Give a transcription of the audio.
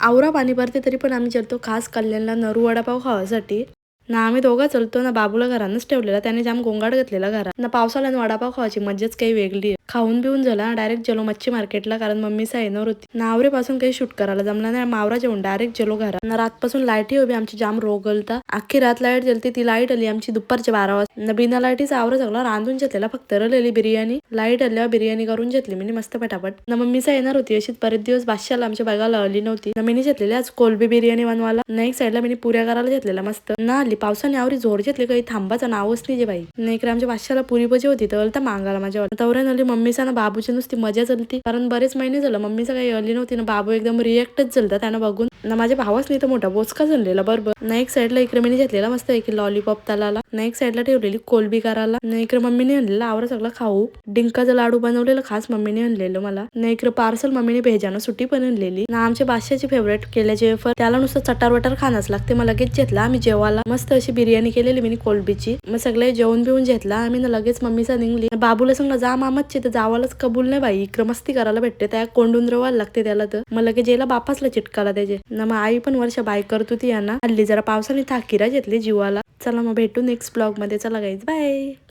आवरा पाणी भरते तरी पण आम्ही चलतो खास कल्याणला नरू वडापाव खावासाठी ना. आम्ही दोघं चलतो ना. बाबूला घरानच ठेवलेला, त्याने जाम गोंगाट घातलेला घरात ना. पावसाला वडापाव खावाची मज्जाच काही वेगळी आहे. खाऊन बिऊन झाला डायरेक्ट गेलो मच्छी मार्केटला, कारण मम्मीचा येणार होती ना. आवरेपासून काही शूट करायला जमला नाही. मावरा जेवण डायरेक्ट गेलो घरात ना. रातपासून लाईटी उभी आमची जाम रोगलता. अख्खी रात लाईट गेलती. ती लाईट आली आमची दुपारच्या 12 वाजता ना. बिना लाईटीचा आवरा सगळं रांधून घेतलेला, फक्त रलेली बिर्याणी. लाईट आल्यावर बिर्याणी करून घेतली मी मस्त पटापट ना. मम्मीचा येणार होती अशीच बरेच दिवस बादशाला आमच्या बघायला आली नव्हती ना. मी घेतलेली आज कोलबी बिर्याणी बनवायला ना. एक साईडला मी पुऱ्या करायला घेतलेला मस्त ना. आली पावसाने आवरी जोर घेतली, काही थांबाचा नावच नाही जे बाई नाही. इकडे आमच्या बादशाला पुरी बजी होती तर मागायला माझ्या तवऱ्यान आली. मम्मीचा ना बाबूची नुसती मजा चलती, कारण बरेच महिने झालं मम्मीचा काही आली नव्हती ना. बाबू एकदम रिएक्टच झालता त्यानं बघून ना. माझ्या भावाच नाही तर मोठा बोचका झालेला बरोबर ना. एक साईडला इकडे मी घेतलेला मस्त एक लॉलीपॉप तलाला ना. एक साईडला ठेवलेली कोलबी करायला ना. इकडे मम्मीने आणलेला आवरा सगळं खाऊ. डिंकाचा लाडू बनवलेलं खास मम्मीने आणलेलं मला ना. इकडे पार्सल मम्मीने भेजानं सुट्टी पण आणलेली ना. आमच्या बादशाची फेवरेट केल्याचे वेफर, त्याला नुसतं चटार वटार खाणंच लागते. मला लगेच घेतला आम्ही जेवायला. मस्त अशी बिर्याणी केलेली मी कोलबीची. मग सगळे जेवण बिवून घेतला आम्ही ना. लगेच मम्मीचा निघली. बाबूला सांगला जा मामाची तर जावालाच कबूल नाही बाई. इकडे मस्ती करायला भेटते, त्या कोंडून रवायला लागते त्याला. तर मग लगेच जेला बापासला चिटकाला त्याचे ना. मग आई पण वर्ष बाय करत होती यांना हल्ली जरा पावसाने थाकीरा घेतली जीवाला. चला मग भेटू नेक्स्ट ब्लॉग मध्ये. चला गाईज बाय.